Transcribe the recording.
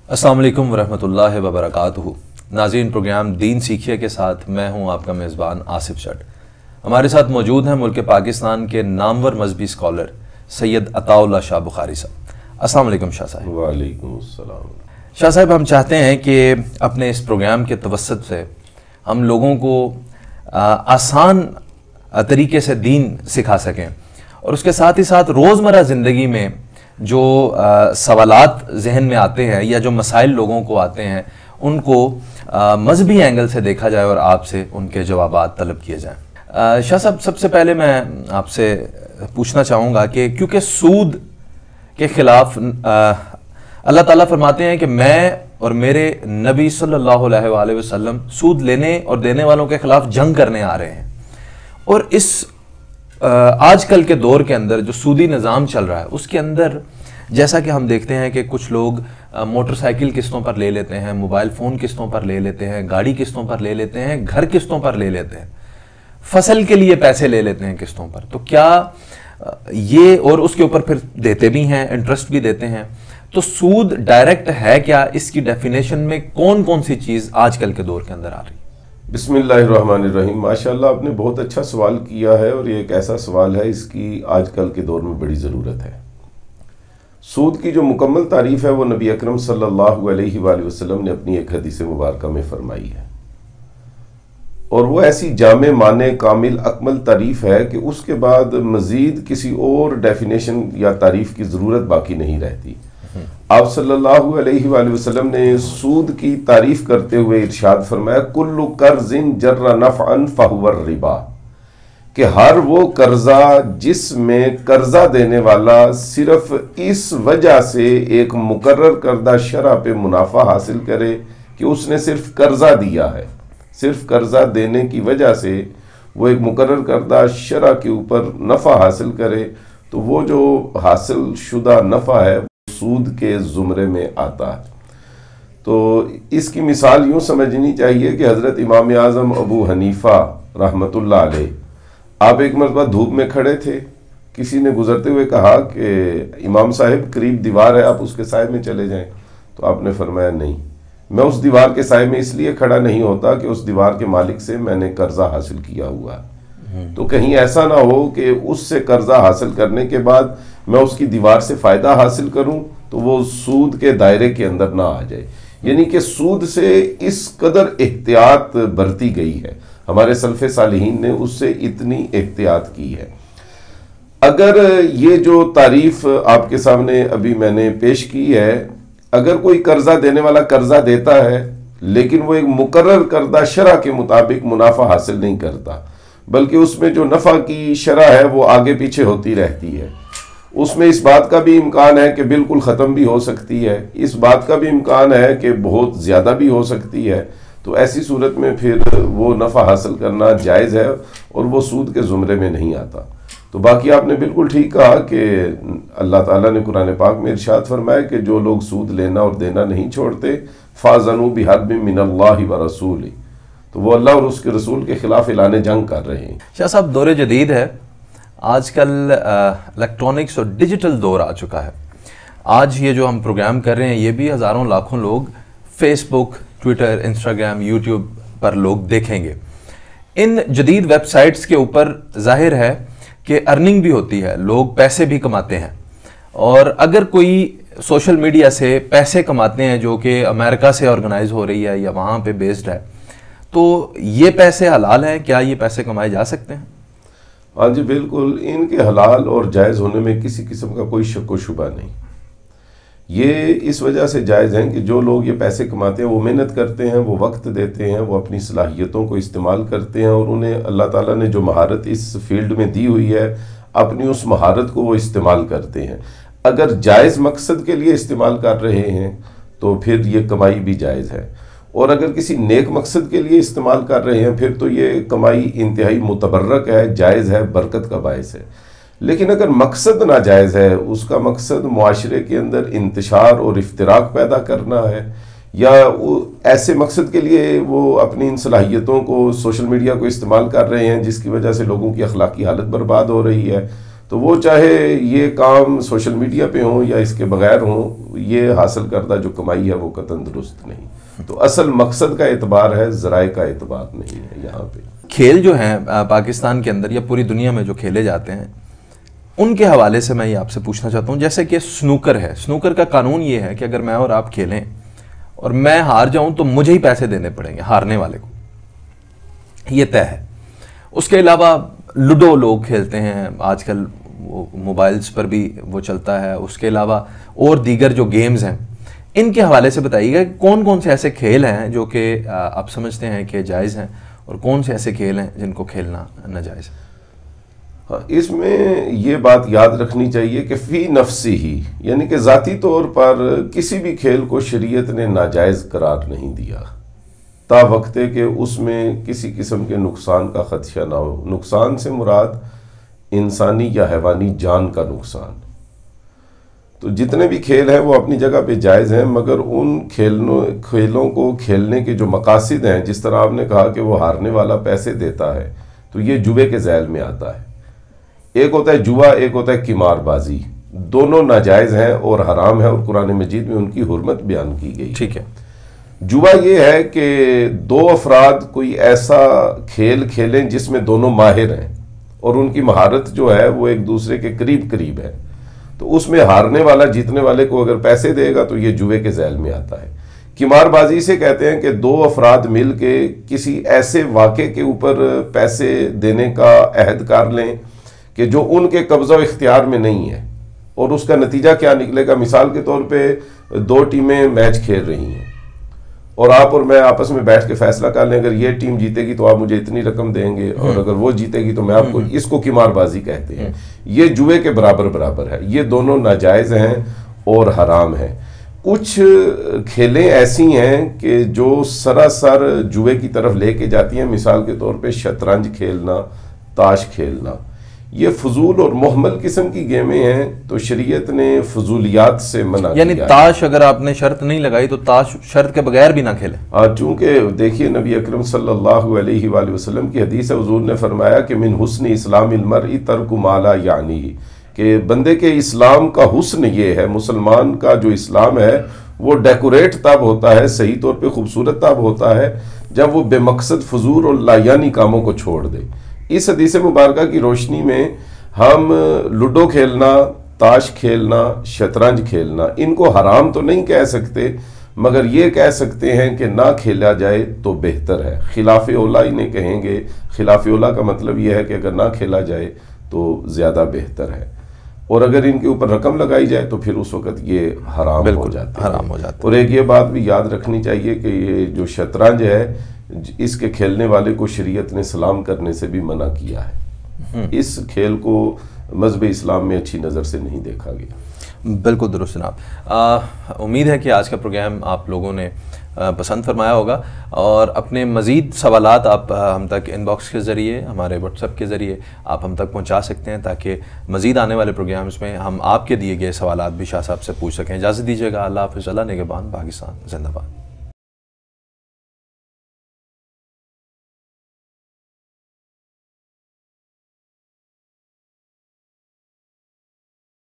अस्सलाम वालेकुम वरहमतुल्लाहि वबरकातुहू। नाज़रीन, प्रोग्राम दीन सीखिए के साथ मैं हूं आपका मेज़बान आसिफ जट। हमारे साथ मौजूद हैं मुल्क पाकिस्तान के नामवर मजहबी स्कॉलर सैयद अताउल्लाह शाह बुखारी साहब। अस्सलाम वालेकुम शाह साहब। वालेकुम अस्सलाम। शाह साहब, हम चाहते हैं कि अपने इस प्रोग्राम के तवस्सुत से हम लोगों को आसान तरीके से दीन सिखा सकें और उसके साथ ही साथ रोज़मर्रा ज़िंदगी में जो सवालात जहन में आते हैं या जो मसाइल लोगों को आते हैं उनको मजहबी एंगल से देखा जाए और आपसे उनके जवाबात तलब किए जाएं। शाह साहब, सबसे पहले मैं आपसे पूछना चाहूँगा कि क्योंकि सूद के ख़िलाफ़ अल्लाह ताला फरमाते हैं कि मैं और मेरे नबी सल्लल्लाहु अलैहि वसल्लम सूद लेने और देने वालों के ख़िलाफ़ जंग करने आ रहे हैं, और इस आजकल के दौर के अंदर जो सूदी निज़ाम चल रहा है उसके अंदर जैसा कि हम देखते हैं कि कुछ लोग मोटरसाइकिल किस्तों पर ले लेते हैं, मोबाइल फ़ोन किस्तों पर ले लेते हैं, गाड़ी किस्तों पर ले लेते हैं, घर किस्तों पर ले लेते हैं, फसल के लिए पैसे ले लेते हैं किस्तों पर। तो क्या ये, और उसके ऊपर फिर देते भी हैं, इंटरेस्ट भी देते हैं, तो सूद डायरेक्ट है क्या? इसकी डेफिनेशन में कौन कौन सी चीज़ आजकल के दौर के अंदर आ रही है? बिस्मिल्लाहिर्रहमानिर्रहीम। माशाअल्लाह, आपने बहुत अच्छा सवाल किया है और ये एक ऐसा सवाल है इसकी आजकल के दौर में बड़ी ज़रूरत है। सूद की जो मुकम्मल तारीफ़ है वो नबी अकरम सल्लल्लाहु अलैहि वसल्लम ने अपनी एक हदीस मुबारक में फरमाई है, और वो ऐसी जामे माने कामिल अकमल तारीफ़ है कि उसके बाद मज़ीद किसी और डेफिनेशन या तारीफ़ की ज़रूरत बाकी नहीं रहती। आप सल्लल्लाहु अलैहि वसल्लम ने सूद की तारीफ करते हुए इरशाद फरमाया, कुल्लु कर्ज़िन जर्रा नफ़अन फहुव रिबा, कि हर वो कर्जा जिसमें कर्जा देने वाला सिर्फ इस वजह से एक मुकर्रर करदा शरह पे मुनाफा हासिल करे कि उसने सिर्फ कर्जा दिया है, सिर्फ कर्जा देने की वजह से वो एक मुकर्रर करदा शरह के ऊपर नफ़ा हासिल करे, तो वो जो हासिल शुदा नफ़ा है सूद के ज़ुमरे में आता है। तो इसकी मिसाल यूँ समझनी चाहिए कि हज़रत इमाम आज़म अबू हनीफ़ा रहमतुल्लाह अलैह, आप एक मरतबा धूप में खड़े थे, किसी ने गुजरते हुए कहा कि इमाम साहब करीब दीवार है, आप उसके साए में चले जाएं। तो आपने फरमाया, नहीं, मैं उस दीवार के साए में इसलिए खड़ा नहीं होता कि उस दीवार के मालिक से मैंने कर्जा हासिल किया हुआ है, तो कहीं ऐसा ना हो कि उससे कर्जा हासिल करने के बाद मैं उसकी दीवार से फ़ायदा हासिल करूं तो वो सूद के दायरे के अंदर ना आ जाए। यानी कि सूद से इस कदर एहतियात बरती गई है, हमारे सल्फ़े सालिहीन ने उससे इतनी एहतियात की है। अगर ये जो तारीफ़ आपके सामने अभी मैंने पेश की है, अगर कोई कर्जा देने वाला कर्जा देता है लेकिन वो एक मुकर्रर करदा शरह के मुताबिक मुनाफा हासिल नहीं करता, बल्कि उसमें जो नफ़ा की शरह है वो आगे पीछे होती रहती है, उसमें इस बात का भी इम्कान है कि बिल्कुल ख़त्म भी हो सकती है, इस बात का भी इम्कान है कि बहुत ज़्यादा भी हो सकती है, तो ऐसी सूरत में फिर वो नफ़ा हासिल करना जायज़ है और वो सूद के ज़ुमरे में नहीं आता। तो बाकी आपने बिल्कुल ठीक कहा कि अल्लाह ताला ने कुरान पाक में इरशाद फरमाया कि जो लोग सूद लेना और देना नहीं छोड़ते, फ़ाज़नू बिहर्बिन मिनल्लाहि व रसूलिही, तो वो अल्लाह और उसके रसूल के ख़िलाफ़ ऐलान जंग कर रहे हैं। शाह साहब, दौर जदीद है, आजकल इलेक्ट्रॉनिक्स और डिजिटल दौर आ चुका है। आज ये जो हम प्रोग्राम कर रहे हैं ये भी हज़ारों लाखों लोग फेसबुक, ट्विटर, इंस्टाग्राम, यूट्यूब पर लोग देखेंगे। इन जदीद वेबसाइट्स के ऊपर जाहिर है कि अर्निंग भी होती है, लोग पैसे भी कमाते हैं, और अगर कोई सोशल मीडिया से पैसे कमाते हैं जो कि अमेरिका से ऑर्गेनाइज हो रही है या वहाँ पे बेस्ड है, तो ये पैसे हलाल हैं? क्या ये पैसे कमाए जा सकते हैं? हाँ जी, बिल्कुल, इनके हलाल और जायज़ होने में किसी किस्म का कोई शक व शुबा नहीं। ये इस वजह से जायज़ हैं कि जो लोग ये पैसे कमाते हैं वो मेहनत करते हैं, वो वक्त देते हैं, वो अपनी सलाहियतों को इस्तेमाल करते हैं, और उन्हें अल्लाह ताला ने जो महारत इस फील्ड में दी हुई है अपनी उस महारत को वो इस्तेमाल करते हैं। अगर जायज़ मकसद के लिए इस्तेमाल कर रहे हैं तो फिर ये कमाई भी जायज़ है, और अगर किसी नेक मकसद के लिए इस्तेमाल कर रहे हैं फिर तो ये कमाई इंतहाई मुतबर्रक है, जायज़ है, बरकत का बायस है। लेकिन अगर मकसद नाजायज़ है, उसका मकसद मुआशरे के अंदर इंतशार और इफ्तिराक पैदा करना है, या वो ऐसे मकसद के लिए वो अपनी इन सलाहियतों को, सोशल मीडिया को इस्तेमाल कर रहे हैं जिसकी वजह से लोगों की अखलाकी हालत बर्बाद हो रही है, تو وہ چاہے یہ کام سوشل میڈیا پہ ہوں یا اس کے بغیر ہوں، یہ حاصل کردہ جو کمائی ہے وہ قطعاً درست نہیں. تو اصل مقصد کا اعتبار ہے، ذرائع کا اعتبار نہیں ہے یہاں پہ. کھیل جو ہیں پاکستان کے اندر یا پوری دنیا میں جو کھیلے جاتے ہیں ان کے حوالے سے میں یہ آپ سے پوچھنا چاہتا ہوں، جیسے کہ سنوکر ہے، سنوکر کا قانون یہ ہے کہ اگر میں اور آپ کھیلیں اور میں ہار جاؤں تو مجھے ہی پیسے دینے پڑیں گے ہارنے والے کو، یہ طے ہے. اس کے علاوہ لوڈو لوگ کھیلتے ہیں آج کل، وہ موبائلز پر بھی وہ چلتا ہے. اس کے علاوہ اور دیگر جو گیمز ہیں ان کے حوالے سے بتائیے گا کون کون سے ایسے کھیل ہیں جو کہ آپ سمجھتے ہیں کہ جائز ہیں اور کون سے ایسے کھیل ہیں جن کو کھیلنا ناجائز ہے. اس میں یہ بات یاد رکھنی چاہیے کہ فی نفسی ہی، یعنی کہ ذاتی طور پر کسی بھی کھیل کو شریعت نے ناجائز قرار نہیں دیا تا وقت کہ اس میں کسی قسم کے نقصان کا خدشہ نہ ہو. نقصان سے مراد انسانی یا حیوانی جان کا نقصان. تو جتنے بھی کھیل ہیں وہ اپنی جگہ پہ جائز ہیں، مگر ان کھیلوں کو کھیلنے کے جو مقاصد ہیں، جس طرح آپ نے کہا کہ وہ ہارنے والا پیسے دیتا ہے، تو یہ جوے کے ذیل میں آتا ہے. ایک ہوتا ہے جوا، ایک ہوتا ہے قمار بازی. دونوں ناجائز ہیں اور حرام ہیں، اور قرآن مجید میں ان کی حرمت بیان کی گئی. ٹھیک ہے. جوا یہ ہے کہ دو افراد کوئی ایسا کھیل کھیلیں جس میں دونوں ماہر ہیں اور ان کی مہارت جو ہے وہ ایک دوسرے کے قریب قریب ہے. تو اس میں ہارنے والا جیتنے والے کو اگر پیسے دے گا تو یہ جوے کے ذیل میں آتا ہے. قمار بازی سے کہتے ہیں کہ دو افراد مل کے کسی ایسے واقعے کے اوپر پیسے دینے کا عہد کار لیں کہ جو ان کے قبضہ و اختیار میں نہیں ہے، اور اس کا نتیجہ کیا نکلے گا. مثال کے طور پہ دو ٹیمیں میچ کھیل رہی ہیں اور آپ اور میں آپس میں بیٹھ کے فیصلہ کر لیں اگر یہ ٹیم جیتے گی تو آپ مجھے اتنی رقم دیں گے، اور اگر وہ جیتے گی تو میں آپ کو، اس کو قمار بازی کہتے ہیں. یہ جوے کے برابر ہے. یہ دونوں ناجائز ہیں اور حرام ہیں. کچھ کھیلیں ایسی ہیں کہ جو سراسر جوے کی طرف لے کے جاتی ہیں. مثال کے طور پہ شطرنج کھیلنا، تاش کھیلنا، یہ فضول اور محمل قسم کی گیمیں ہیں، تو شریعت نے فضولیات سے منع کیا. یعنی تاش اگر آپ نے شرط نہیں لگائی تو تاش شرط کے بغیر بھی نہ کھیلیں. چونکہ دیکھیے نبی اکرم صلی اللہ علیہ وآلہ وسلم کی حدیث ہے، حضور نے فرمایا کہ من حسن اسلام المرء ترک ما لا یعنی، کہ بندے کے اسلام کا حسن یہ ہے، مسلمان کا جو اسلام ہے وہ ڈیکوریٹ تب ہوتا ہے، صحیح طور پہ خوبصورت تب ہوتا ہے جب وہ بے مقصد فضول اور لایانی کاموں کو چھوڑ دے. اس حدیث مبارکہ کی روشنی میں ہم لوڈو کھیلنا، تاش کھیلنا، شطرنج کھیلنا، ان کو حرام تو نہیں کہہ سکتے، مگر یہ کہہ سکتے ہیں کہ نہ کھیلا جائے تو بہتر ہے. خلاف اولا انہیں کہیں گے. خلاف اولا کا مطلب یہ ہے کہ اگر نہ کھیلا جائے تو زیادہ بہتر ہے، اور اگر ان کے اوپر رقم لگائی جائے تو پھر اس وقت یہ حرام ہو جاتے ہیں. حرام ہو جاتے ہیں. اور ایک یہ بات بھی یاد رکھنی چاہیے کہ یہ جو شطرنج ہے، اس کے کھیلنے والے کو شریعت نے سلام کرنے سے بھی منع کیا ہے. اس کھیل کو مذہب اسلام میں اچھی نظر سے نہیں دیکھا گیا. بالکل درست جناب. امید ہے کہ آج کا پروگرام آپ لوگوں نے پسند فرمایا ہوگا، اور اپنے مزید سوالات آپ ہم تک ان باکس کے ذریعے، ہمارے واٹس ایپ کے ذریعے آپ ہم تک پہنچا سکتے ہیں، تاکہ مزید آنے والے پروگرامز میں ہم آپ کے دیے گئے سوالات بھی شاہ صاحب سے پوچھ سکیں. اجازت دیجیے گا. اللہ حافظ. اللہ نگہبان. پاکستان زندہ باد.